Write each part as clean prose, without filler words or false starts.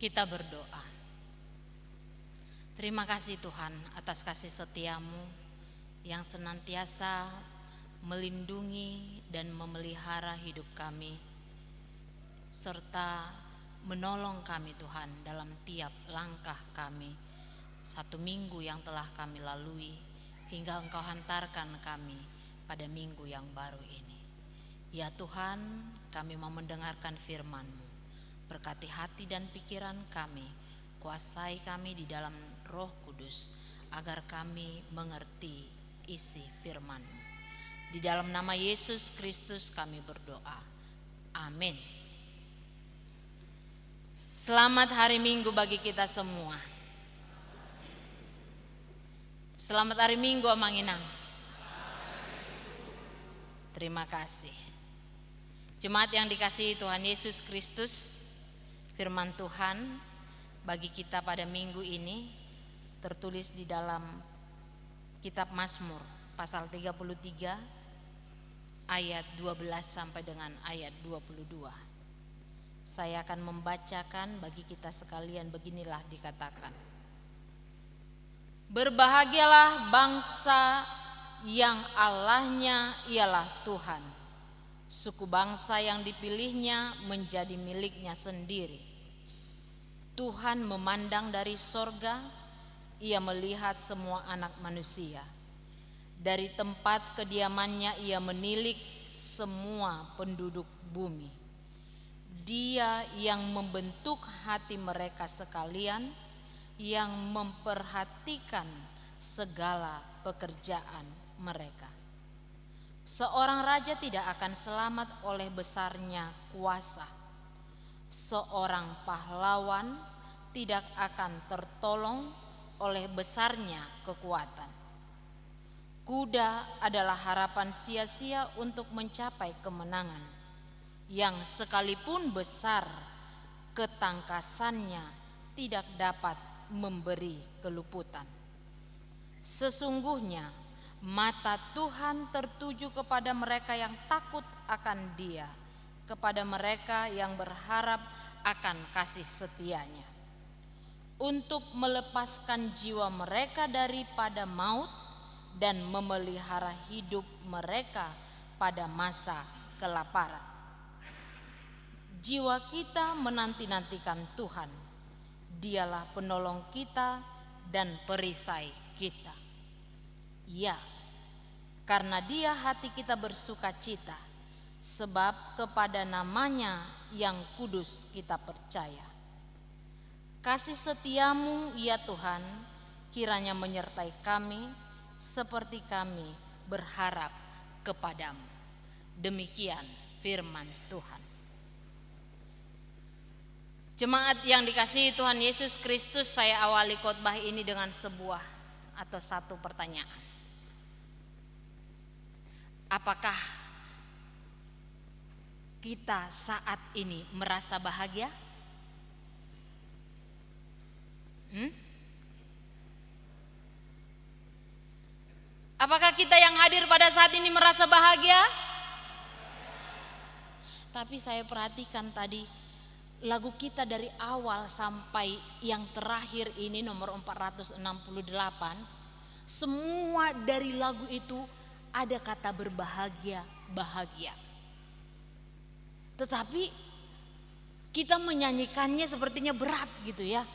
Kita berdoa. Terima kasih Tuhan atas kasih setiamu yang senantiasa melindungi dan memelihara hidup kami, serta menolong kami Tuhan dalam tiap langkah kami. Satu minggu yang telah kami lalui hingga Engkau hantarkan kami pada minggu yang baru ini. Ya Tuhan, kami mau mendengarkan firman-Mu. Berkati hati dan pikiran kami, kuasai kami di dalam Roh Kudus, agar kami mengerti isi firman-Mu. Di dalam nama Yesus Kristus kami berdoa. Amin. Selamat hari Minggu bagi kita semua. Selamat hari Minggu, Amang Inang. Terima kasih. Jemaat yang dikasihi Tuhan Yesus Kristus, firman Tuhan bagi kita pada minggu ini tertulis di dalam kitab Mazmur pasal 33 ayat 12 sampai dengan ayat 22. Saya akan membacakan bagi kita sekalian. Beginilah dikatakan: Berbahagialah bangsa yang Allahnya ialah Tuhan, suku bangsa yang dipilihnya menjadi miliknya sendiri. Tuhan memandang dari sorga, ia melihat semua anak manusia. Dari tempat kediamannya ia menilik semua penduduk bumi. Dia yang membentuk hati mereka sekalian, yang memperhatikan segala pekerjaan mereka. Seorang raja tidak akan selamat oleh besarnya kuasa. Seorang pahlawan tidak akan tertolong oleh besarnya kekuatan. Kuda adalah harapan sia-sia untuk mencapai kemenangan, yang sekalipun besar ketangkasannya tidak dapat memberi keluputan. Sesungguhnya mata Tuhan tertuju kepada mereka yang takut akan Dia, kepada mereka yang berharap akan kasih setianya, untuk melepaskan jiwa mereka daripada maut dan memelihara hidup mereka pada masa kelaparan. Jiwa kita menanti-nantikan Tuhan. Dialah penolong kita dan perisai kita. Ya, karena Dia hati kita bersuka cita, sebab kepada namanya yang kudus kita percaya. Kasih setiamu ya Tuhan kiranya menyertai kami seperti kami berharap kepadamu. Demikian firman Tuhan. Jemaat yang dikasihi Tuhan Yesus Kristus, saya awali khotbah ini dengan sebuah atau satu pertanyaan. Apakah kita saat ini merasa bahagia? Apakah kita yang hadir pada saat ini merasa bahagia? Tapi saya perhatikan tadi lagu kita dari awal sampai yang terakhir ini nomor 468, semua dari lagu itu ada kata berbahagia, bahagia. Tetapi kita menyanyikannya sepertinya berat gitu ya.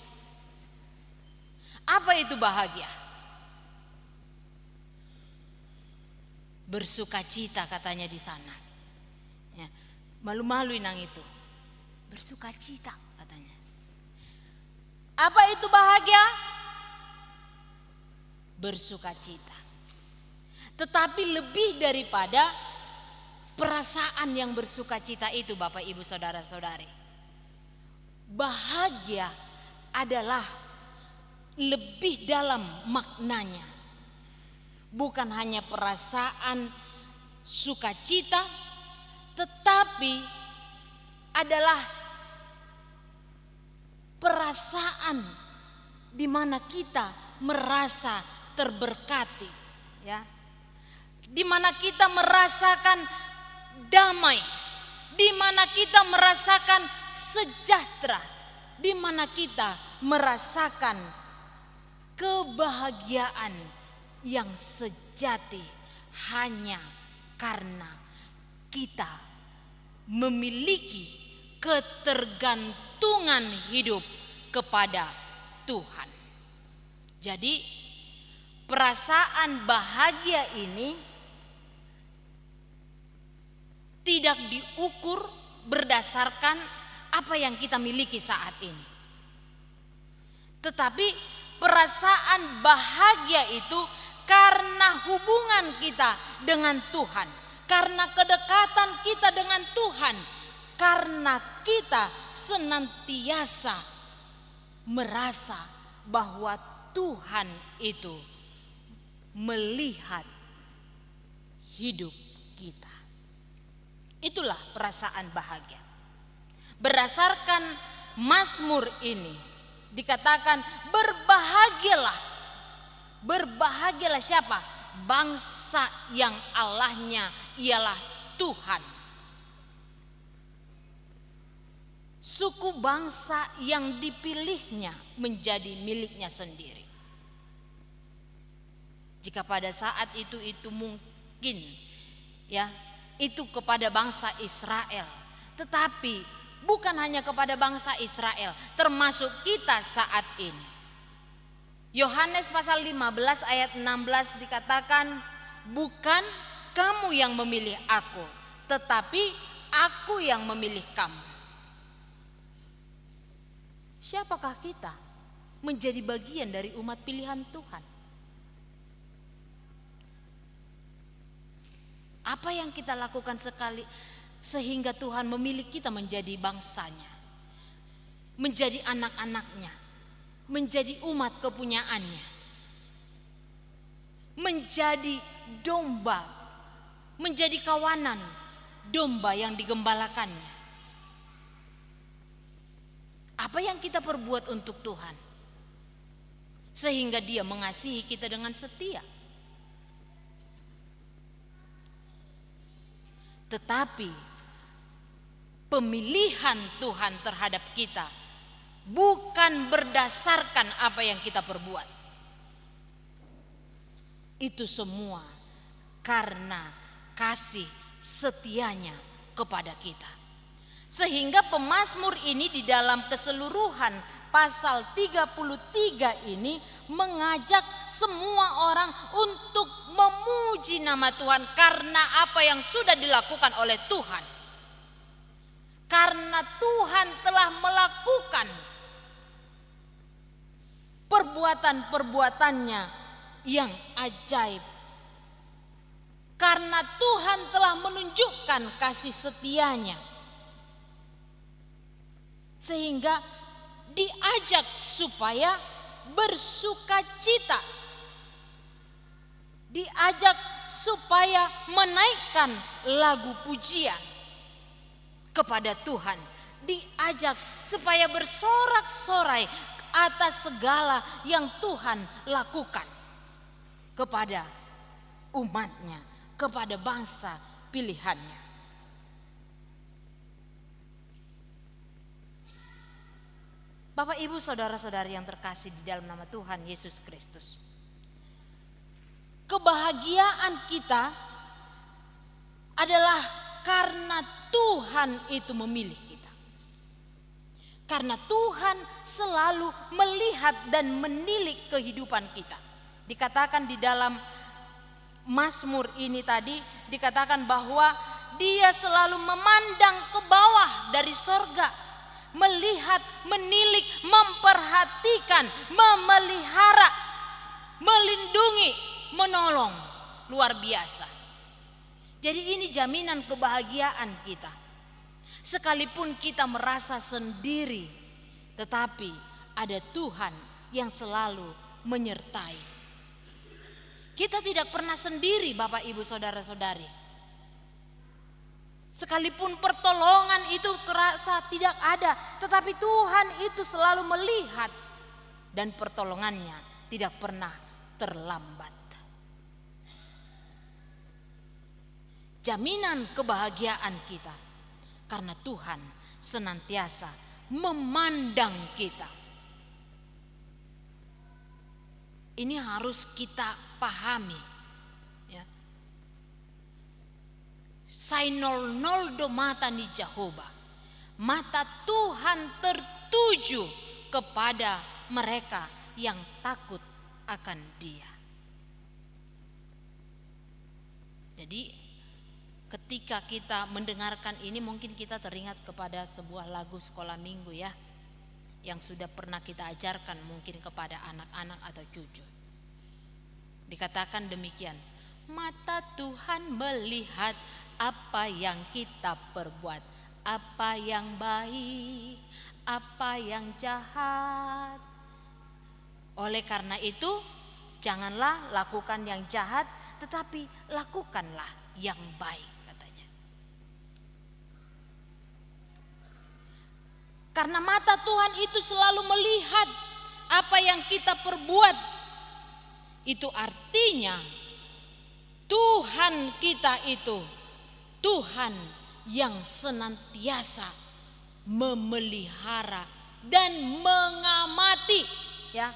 Apa itu bahagia? Bersukacita katanya di sana. Ya, malu-malu nang itu. Bersukacita katanya. Apa itu bahagia? Bersukacita. Tetapi lebih daripada perasaan yang bersukacita itu, Bapak Ibu Saudara-saudari, bahagia adalah lebih dalam maknanya. Bukan hanya perasaan sukacita, tetapi adalah perasaan di mana kita merasa terberkati, ya. Di mana kita merasakan damai, di mana kita merasakan sejahtera, di mana kita merasakan kebahagiaan yang sejati hanya karena kita memiliki ketergantungan hidup kepada Tuhan. Jadi perasaan bahagia ini tidak diukur berdasarkan apa yang kita miliki saat ini. Tetapi perasaan bahagia itu karena hubungan kita dengan Tuhan, karena kedekatan kita dengan Tuhan, karena kita senantiasa merasa bahwa Tuhan itu melihat hidup kita. Itulah perasaan bahagia. Berdasarkan Mazmur ini dikatakan berbahagialah. Berbahagialah siapa? Bangsa yang Allahnya ialah Tuhan. Suku bangsa yang dipilihnya menjadi miliknya sendiri. Jika pada saat itu mungkin ya, itu kepada bangsa Israel, tetapi bukan hanya kepada bangsa Israel, termasuk kita saat ini. Yohanes pasal 15 ayat 16 dikatakan, bukan kamu yang memilih aku, tetapi aku yang memilih kamu. Siapakah kita menjadi bagian dari umat pilihan Tuhan? Apa yang kita lakukan sekali sehingga Tuhan memilih kita menjadi bangsanya, menjadi anak-anaknya, menjadi umat kepunyaannya, menjadi domba, menjadi kawanan domba yang digembalakannya. Apa yang kita perbuat untuk Tuhan sehingga Dia mengasihi kita dengan setia? Tetapi pemilihan Tuhan terhadap kita bukan berdasarkan apa yang kita perbuat. Itu semua karena kasih setianya kepada kita. Sehingga pemazmur ini di dalam keseluruhan pasal 33 ini mengajak semua orang untuk memuji nama Tuhan karena apa yang sudah dilakukan oleh Tuhan. Karena Tuhan telah melakukan perbuatan-perbuatannya yang ajaib. Karena Tuhan telah menunjukkan kasih setianya. Sehingga diajak supaya bersukacita, diajak supaya menaikkan lagu pujian kepada Tuhan, diajak supaya bersorak-sorai atas segala yang Tuhan lakukan kepada umatnya, kepada bangsa pilihannya. Bapak, Ibu, saudara-saudari yang terkasih di dalam nama Tuhan Yesus Kristus. Kebahagiaan kita adalah karena Tuhan itu memilih kita. Karena Tuhan selalu melihat dan menilik kehidupan kita. Dikatakan di dalam Mazmur ini tadi, dikatakan bahwa Dia selalu memandang ke bawah dari sorga, melihat, menilik, memperhatikan, memelihara, melindungi, menolong. Luar biasa. Jadi ini jaminan kebahagiaan kita. Sekalipun kita merasa sendiri, tetapi ada Tuhan yang selalu menyertai. Kita tidak pernah sendiri, Bapak, Ibu, saudara-saudari. Sekalipun pertolongan itu kerasa tidak ada, tetapi Tuhan itu selalu melihat dan pertolongannya tidak pernah terlambat. Jaminan kebahagiaan kita karena Tuhan senantiasa memandang kita. Ini harus kita pahami. Ya. Sainolnoldo mata ni Jehovah. Mata Tuhan tertuju kepada mereka yang takut akan Dia. Jadi ketika kita mendengarkan ini, mungkin kita teringat kepada sebuah lagu sekolah minggu ya, yang sudah pernah kita ajarkan mungkin kepada anak-anak atau cucu. Dikatakan demikian, mata Tuhan melihat apa yang kita perbuat, apa yang baik, apa yang jahat. Oleh karena itu, janganlah lakukan yang jahat, tetapi lakukanlah yang baik, katanya. Karena mata Tuhan itu selalu melihat apa yang kita perbuat. Itu artinya Tuhan kita itu Tuhan yang senantiasa memelihara dan mengamati, ya,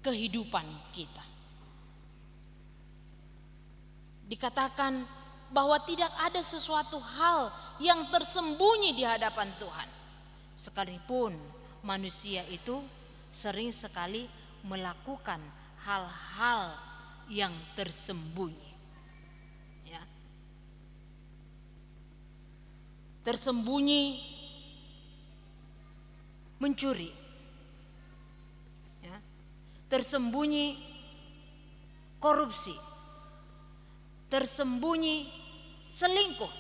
kehidupan kita. Dikatakan bahwa tidak ada sesuatu hal yang tersembunyi di hadapan Tuhan. Sekalipun manusia itu sering sekali melakukan hal-hal yang tersembunyi. Ya. Tersembunyi mencuri. Ya. Tersembunyi korupsi. Tersembunyi selingkuh.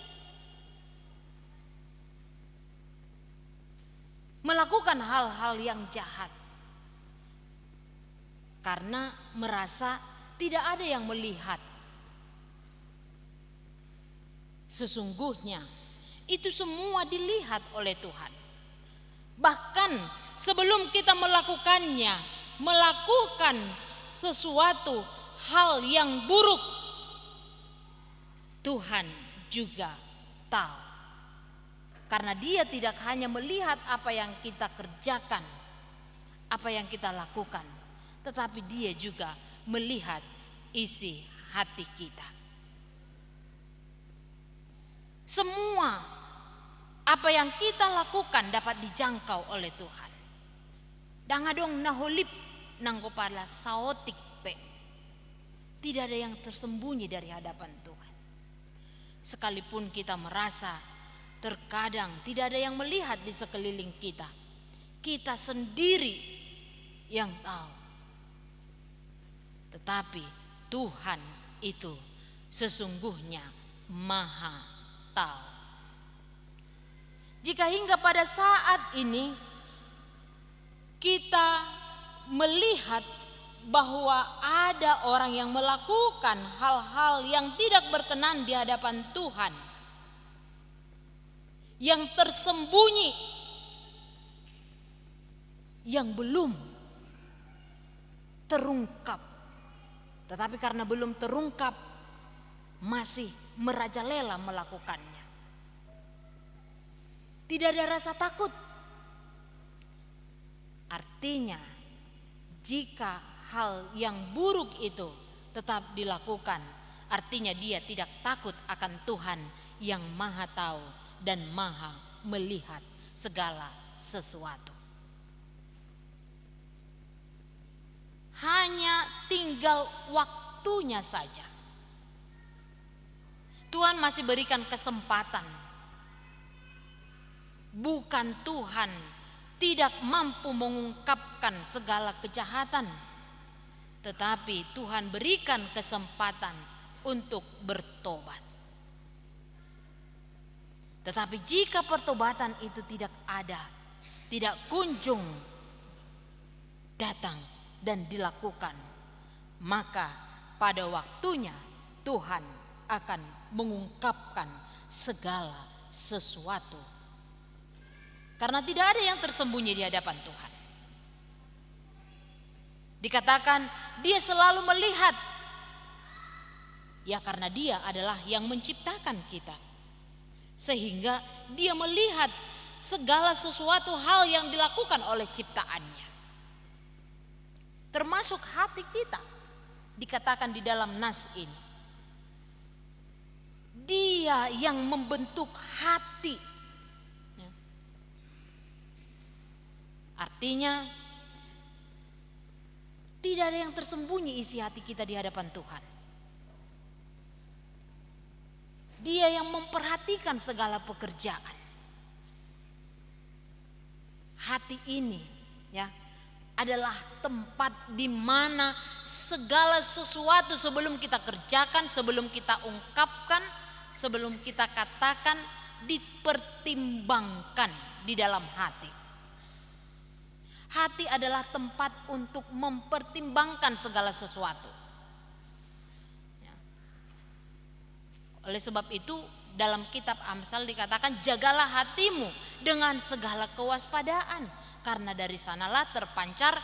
Melakukan hal-hal yang jahat. Karena merasa tidak ada yang melihat. Sesungguhnya itu semua dilihat oleh Tuhan. Bahkan sebelum kita melakukannya, melakukan sesuatu hal yang buruk, Tuhan juga tahu. Karena Dia tidak hanya melihat apa yang kita kerjakan, apa yang kita lakukan, tetapi Dia juga melihat isi hati kita. Semua apa yang kita lakukan dapat dijangkau oleh Tuhan. Dangadong naholip nang kepala saotik pe. Tidak ada yang tersembunyi dari hadapan Tuhan. Sekalipun kita merasa terkadang tidak ada yang melihat di sekeliling kita, kita sendiri yang tahu. Tetapi Tuhan itu sesungguhnya Maha tahu. Jika hingga pada saat ini kita melihat bahwa ada orang yang melakukan hal-hal yang tidak berkenan di hadapan Tuhan, yang tersembunyi, yang belum terungkap, tetapi karena belum terungkap masih merajalela melakukannya, tidak ada rasa takut. Artinya jika hal yang buruk itu tetap dilakukan, artinya dia tidak takut akan Tuhan yang Maha tahu dan Maha melihat segala sesuatu. Hanya tinggal waktunya saja. Tuhan masih berikan kesempatan. Bukan Tuhan tidak mampu mengungkapkan segala kejahatan, tetapi Tuhan berikan kesempatan untuk bertobat. Tetapi jika pertobatan itu tidak ada, tidak kunjung datang dan dilakukan, maka pada waktunya Tuhan akan mengungkapkan segala sesuatu. Karena tidak ada yang tersembunyi di hadapan Tuhan. Dikatakan Dia selalu melihat. Ya, karena Dia adalah yang menciptakan kita. sehingga dia melihat segala sesuatu hal yang dilakukan oleh ciptaannya, termasuk hati kita. Dikatakan di dalam nas ini, Dia yang membentuk hati. Artinya tidak ada yang tersembunyi isi hati kita di hadapan Tuhan. Dia yang memperhatikan segala pekerjaan. Hati ini ya adalah tempat di mana segala sesuatu sebelum kita kerjakan, sebelum kita ungkapkan, sebelum kita katakan, dipertimbangkan di dalam hati. Hati adalah tempat untuk mempertimbangkan segala sesuatu. Oleh sebab itu dalam kitab Amsal dikatakan, jagalah hatimu dengan segala kewaspadaan, karena dari sanalah terpancar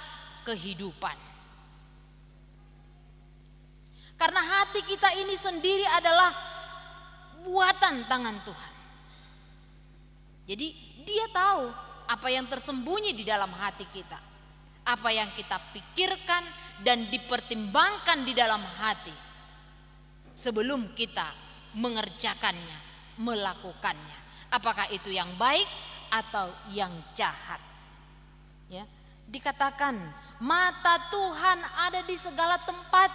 kehidupan. Karena hati kita ini sendiri adalah buatan tangan Tuhan. Jadi Dia tahu apa yang tersembunyi di dalam hati kita, apa yang kita pikirkan dan dipertimbangkan di dalam hati sebelum kita mengerjakannya, melakukannya, apakah itu yang baik atau yang jahat. Ya, dikatakan mata Tuhan ada di segala tempat,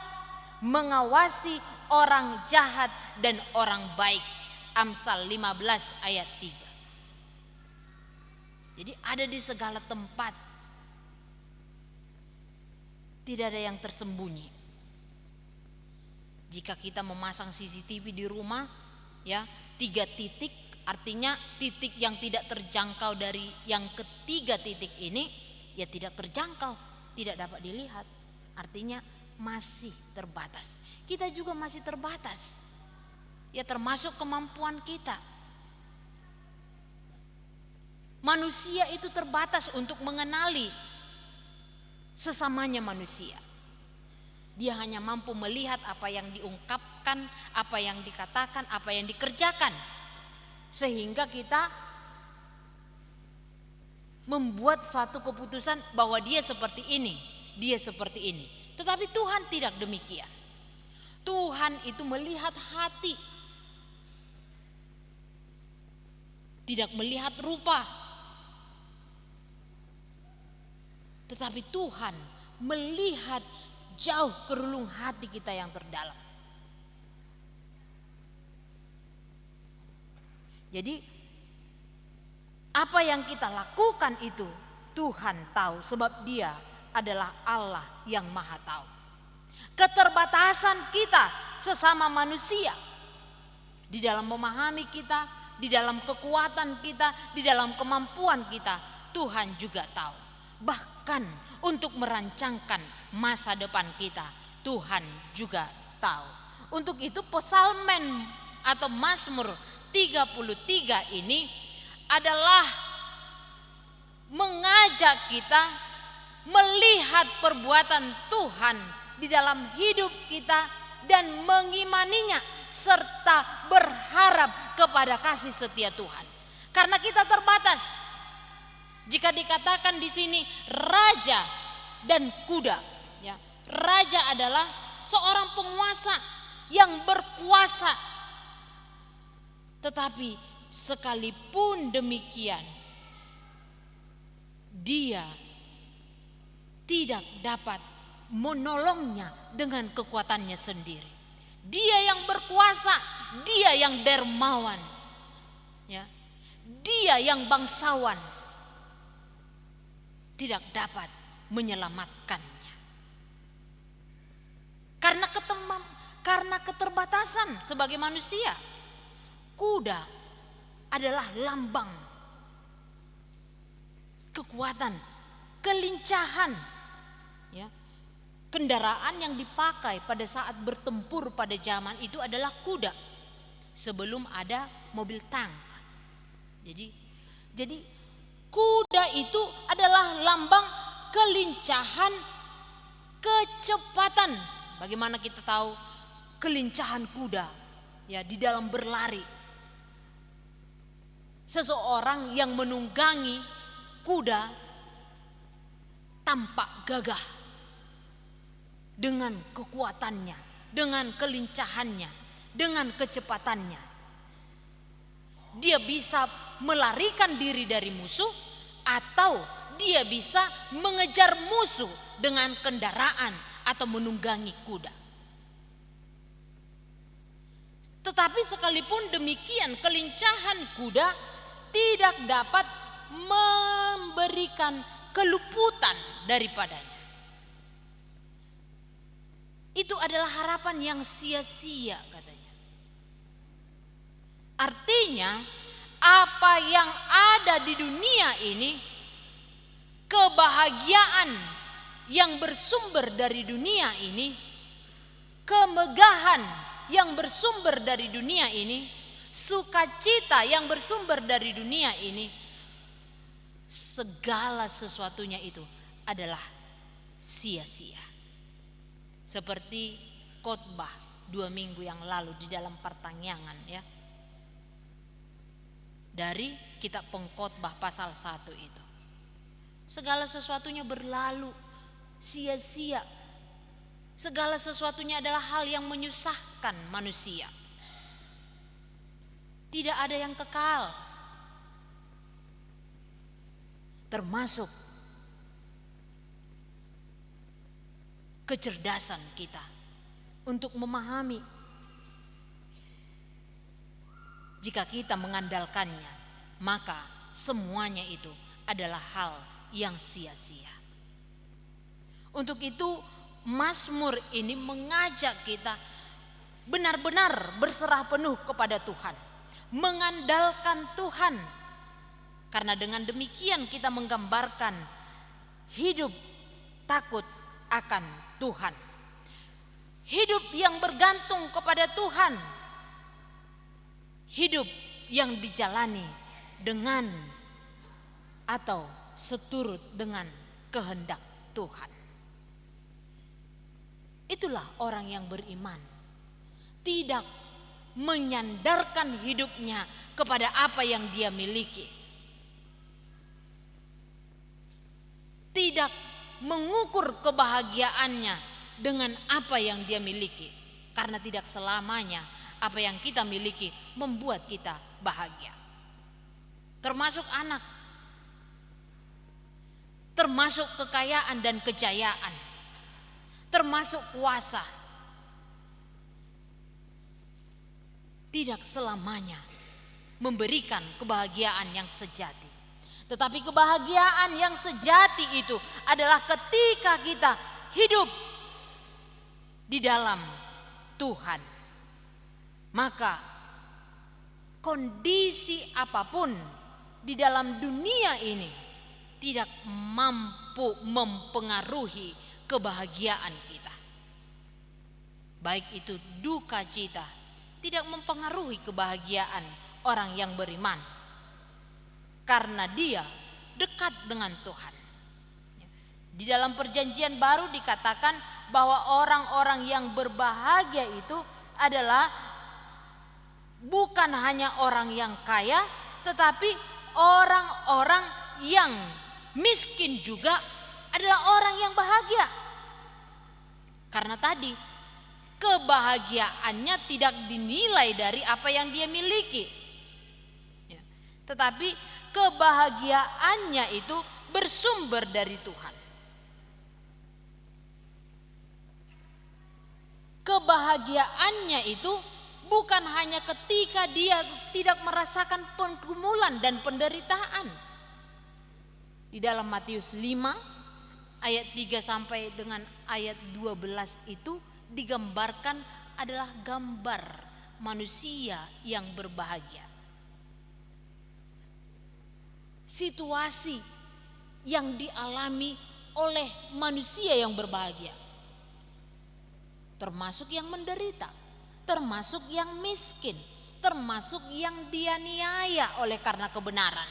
mengawasi orang jahat dan orang baik. Amsal 15 ayat 3. Jadi ada di segala tempat, tidak ada yang tersembunyi. Jika kita memasang CCTV di rumah, ya 3 titik, artinya titik yang tidak terjangkau dari yang ketiga titik ini, ya tidak terjangkau, tidak dapat dilihat. Artinya masih terbatas. Kita juga masih terbatas, ya termasuk kemampuan kita. Manusia itu terbatas untuk mengenali sesamanya manusia. Dia hanya mampu melihat apa yang diungkapkan, apa yang dikatakan, apa yang dikerjakan. Sehingga kita membuat suatu keputusan bahwa dia seperti ini, dia seperti ini. Tetapi Tuhan tidak demikian. Tuhan itu melihat hati, tidak melihat rupa. Tetapi Tuhan melihat jauh ke relung hati kita yang terdalam. Jadi apa yang kita lakukan itu Tuhan tahu, sebab Dia adalah Allah yang Maha Tahu. Keterbatasan kita sesama manusia di dalam memahami kita, di dalam kekuatan kita, di dalam kemampuan kita, Tuhan juga tahu. Bahkan untuk merancangkan masa depan kita, Tuhan juga tahu. Untuk itu Psalmen atau Mazmur 33 ini adalah mengajak kita melihat perbuatan Tuhan di dalam hidup kita dan mengimaninya serta berharap kepada kasih setia Tuhan. Karena kita terbatas. Jika dikatakan di sini raja dan kuda, ya, raja adalah seorang penguasa yang berkuasa. Tetapi sekalipun demikian, dia tidak dapat menolongnya dengan kekuatannya sendiri. Dia yang berkuasa, dia yang dermawan, ya, dia yang bangsawan, tidak dapat menyelamatkannya. Karena keterbatasan sebagai manusia, kuda adalah lambang kekuatan, kelincahan, ya. Kendaraan yang dipakai pada saat bertempur pada zaman itu adalah kuda, sebelum ada mobil tank. Jadi kuda itu adalah lambang kelincahan, kecepatan. Bagaimana kita tahu kelincahan kuda? Ya, di dalam berlari. seseorang yang menunggangi kuda tampak gagah dengan kekuatannya, dengan kelincahannya, dengan kecepatannya. Dia bisa melarikan diri dari musuh atau dia bisa mengejar musuh dengan kendaraan atau menunggangi kuda. Tetapi sekalipun demikian, kelincahan kuda tidak dapat memberikan keluputan daripadanya. Itu adalah harapan yang sia-sia katanya. Artinya apa yang ada di dunia ini, kebahagiaan yang bersumber dari dunia ini, kemegahan yang bersumber dari dunia ini, sukacita yang bersumber dari dunia ini, segala sesuatunya itu adalah sia-sia. Seperti khotbah 2 minggu yang lalu di dalam pertanyaan ya. Dari kitab Pengkhotbah pasal 1 itu. Segala sesuatunya berlalu sia-sia. Segala sesuatunya adalah hal yang menyusahkan manusia. Tidak ada yang kekal. Termasuk kecerdasan kita untuk memahami. Jika kita mengandalkannya, maka semuanya itu adalah hal yang sia-sia. Untuk itu Mazmur ini mengajak kita benar-benar berserah penuh kepada Tuhan, mengandalkan Tuhan. Karena dengan demikian kita menggambarkan hidup takut akan Tuhan. Hidup yang bergantung kepada Tuhan. Hidup yang dijalani dengan atau seturut dengan kehendak Tuhan. Itulah orang yang beriman. Tidak menyandarkan hidupnya kepada apa yang dia miliki. Tidak mengukur kebahagiaannya dengan apa yang dia miliki. Karena tidak selamanya apa yang kita miliki membuat kita bahagia. Termasuk anak. Termasuk kekayaan dan kejayaan. Termasuk kuasa. Tidak selamanya memberikan kebahagiaan yang sejati. Tetapi kebahagiaan yang sejati itu adalah ketika kita hidup di dalam Tuhan. Maka kondisi apapun di dalam dunia ini tidak mampu mempengaruhi kebahagiaan kita. Baik itu duka cita, tidak mempengaruhi kebahagiaan orang yang beriman. Karena dia dekat dengan Tuhan. Di dalam perjanjian baru dikatakan bahwa orang-orang yang berbahagia itu adalah bukan hanya orang yang kaya, tetapi orang-orang yang miskin juga adalah orang yang bahagia. Karena tadi kebahagiaannya tidak dinilai dari apa yang dia miliki, tetapi kebahagiaannya itu bersumber dari Tuhan. Kebahagiaannya itu bukan hanya ketika dia tidak merasakan pergumulan dan penderitaan. Di dalam Matius 5 ayat 3 sampai dengan ayat 12 itu digambarkan adalah gambar manusia yang berbahagia. Situasi yang dialami oleh manusia yang berbahagia. Termasuk yang menderita, termasuk yang miskin, termasuk yang dianiaya oleh karena kebenaran.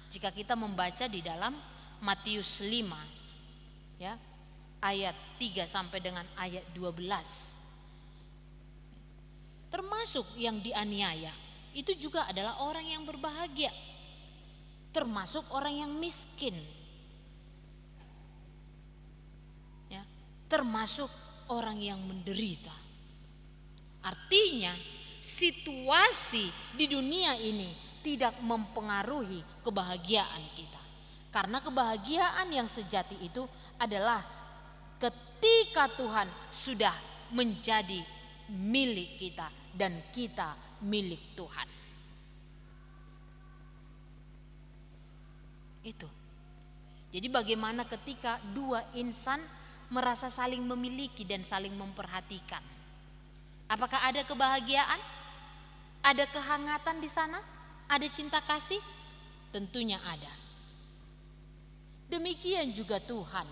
Jika kita membaca di dalam Matius 5 ya, ayat 3 sampai dengan ayat 12. Termasuk yang dianiaya, itu juga adalah orang yang berbahagia, termasuk orang yang miskin, ya, termasuk orang yang menderita. Artinya situasi di dunia ini tidak mempengaruhi kebahagiaan kita, karena kebahagiaan yang sejati itu adalah ketika Tuhan sudah menjadi milik kita dan kita milik Tuhan. Itu. Jadi bagaimana ketika dua insan merasa saling memiliki dan saling memperhatikan? Apakah ada kebahagiaan? Ada kehangatan di sana? Ada cinta kasih? Tentunya ada. Demikian juga Tuhan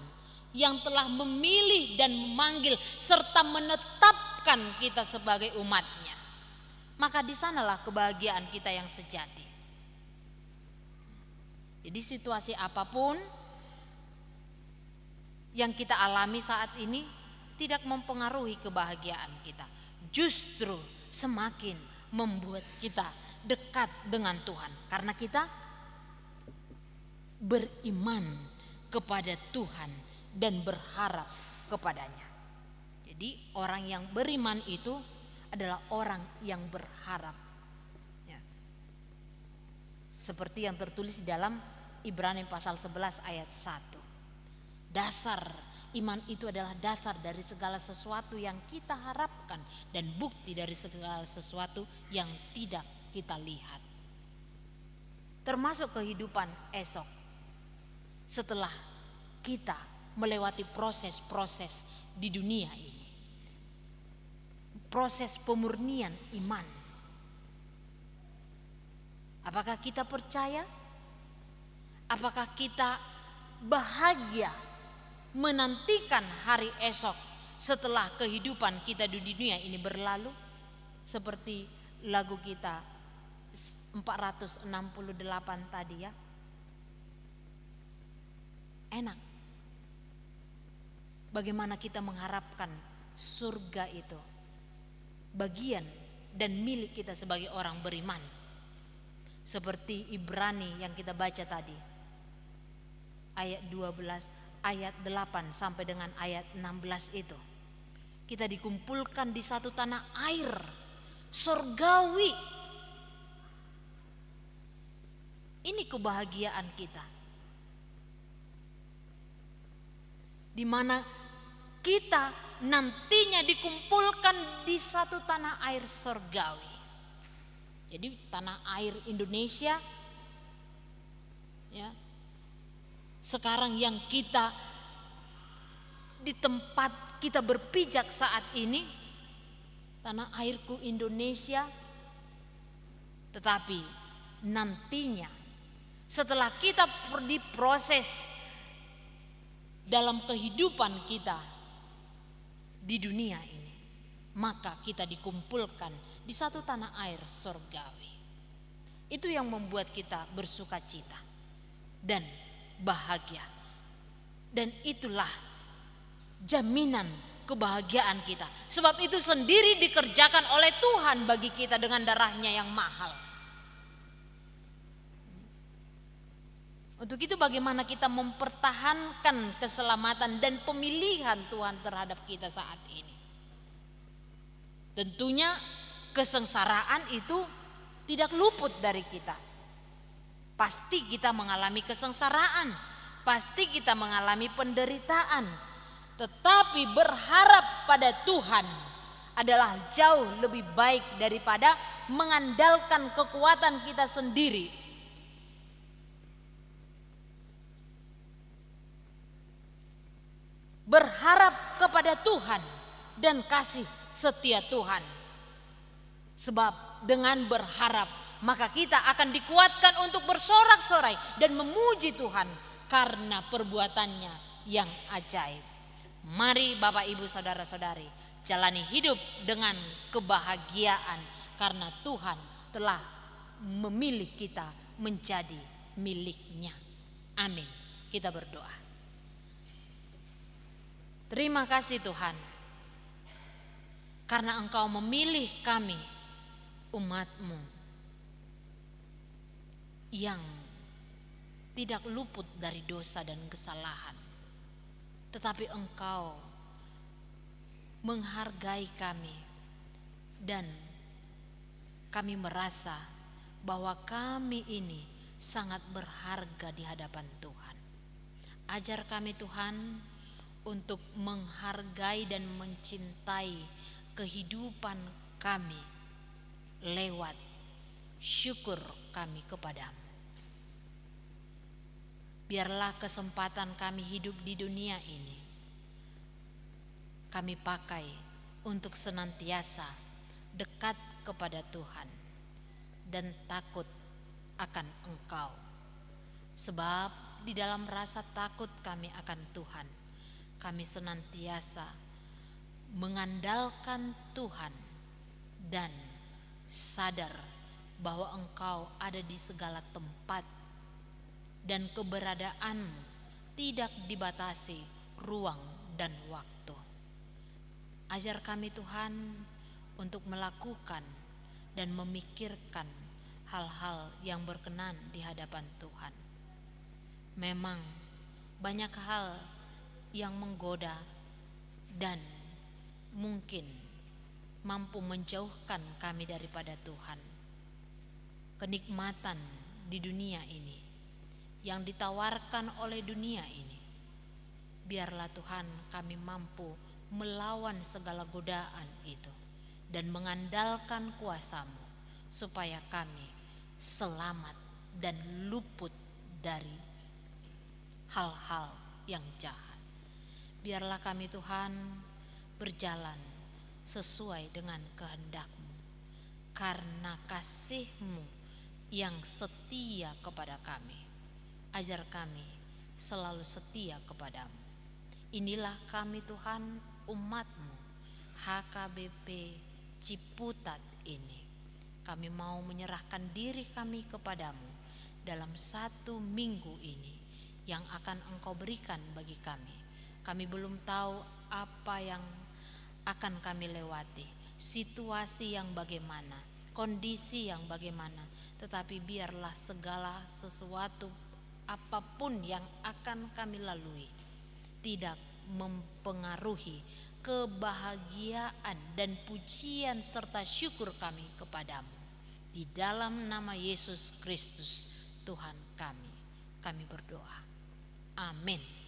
yang telah memilih dan memanggil serta menetapkan kita sebagai umat-Nya. Maka di sanalah kebahagiaan kita yang sejati. Jadi situasi apapun yang kita alami saat ini tidak mempengaruhi kebahagiaan kita. Justru semakin membuat kita dekat dengan Tuhan, karena kita beriman kepada Tuhan dan berharap kepadanya. Jadi orang yang beriman itu adalah orang yang berharap, ya. Seperti yang tertulis di dalam Ibrani pasal 11 ayat 1. Dasar iman itu adalah dasar dari segala sesuatu yang kita harapkan dan bukti dari segala sesuatu yang tidak kita lihat. Termasuk kehidupan esok setelah kita melewati proses-proses di dunia ini. Proses pemurnian iman. Apakah kita percaya? Apakah kita bahagia menantikan hari esok setelah kehidupan kita di dunia ini berlalu? Seperti lagu kita 468 tadi, ya. Enak. Bagaimana kita mengharapkan surga itu bagian dan milik kita sebagai orang beriman. Seperti Ibrani yang kita baca tadi, ayat 12, ayat 8 sampai dengan ayat 16 itu. Kita dikumpulkan di satu tanah air surgawi. Ini kebahagiaan kita, di mana kita nantinya dikumpulkan di satu tanah air surgawi. Jadi tanah air Indonesia, ya, sekarang yang kita di tempat kita berpijak saat ini, tanah airku Indonesia. Tetapi nantinya setelah kita diproses dalam kehidupan kita di dunia ini, maka kita dikumpulkan di satu tanah air surgawi. Itu yang membuat kita bersuka cita dan bahagia. Dan itulah jaminan kebahagiaan kita. Sebab itu sendiri dikerjakan oleh Tuhan bagi kita dengan darahnya yang mahal. Untuk itu bagaimana kita mempertahankan keselamatan dan pemilihan Tuhan terhadap kita saat ini. Tentunya kesengsaraan itu tidak luput dari kita. Pasti kita mengalami kesengsaraan, pasti kita mengalami penderitaan. Tetapi berharap pada Tuhan adalah jauh lebih baik daripada mengandalkan kekuatan kita sendiri. Berharap kepada Tuhan dan kasih setia Tuhan. Sebab dengan berharap maka kita akan dikuatkan untuk bersorak-sorai dan memuji Tuhan karena perbuatannya yang ajaib. Mari Bapak Ibu Saudara-saudari jalani hidup dengan kebahagiaan karena Tuhan telah memilih kita menjadi miliknya. Amin. Kita berdoa. Terima kasih Tuhan, karena Engkau memilih kami, umat-Mu, yang tidak luput dari dosa dan kesalahan, tetapi Engkau menghargai kami dan kami merasa bahwa kami ini sangat berharga di hadapan Tuhan. Ajar kami Tuhan untuk menghargai dan mencintai kehidupan kami lewat syukur kami kepadamu. Biarlah kesempatan kami hidup di dunia ini kami pakai untuk senantiasa dekat kepada Tuhan dan takut akan Engkau. Sebab di dalam rasa takut kami akan Tuhan, kami senantiasa mengandalkan Tuhan dan sadar bahwa Engkau ada di segala tempat dan keberadaanmu tidak dibatasi ruang dan waktu. Ajar kami Tuhan untuk melakukan dan memikirkan hal-hal yang berkenan di hadapan Tuhan. Memang banyak hal yang menggoda dan mungkin mampu menjauhkan kami daripada Tuhan. Kenikmatan di dunia ini yang ditawarkan oleh dunia ini, biarlah Tuhan kami mampu melawan segala godaan itu dan mengandalkan kuasa-Mu supaya kami selamat dan luput dari hal-hal yang jahat. Biarlah kami Tuhan berjalan sesuai dengan kehendak-Mu, karena kasih-Mu yang setia kepada kami. Ajar kami selalu setia kepadamu. Inilah kami Tuhan, umat-Mu, HKBP Ciputat ini. Kami mau menyerahkan diri kami kepadamu dalam 1 minggu ini yang akan Engkau berikan bagi kami. Kami belum tahu apa yang akan kami lewati, situasi yang bagaimana, kondisi yang bagaimana, tetapi biarlah segala sesuatu apapun yang akan kami lalui tidak mempengaruhi kebahagiaan dan pujian serta syukur kami kepadamu. Di dalam nama Yesus Kristus Tuhan kami berdoa. Amin.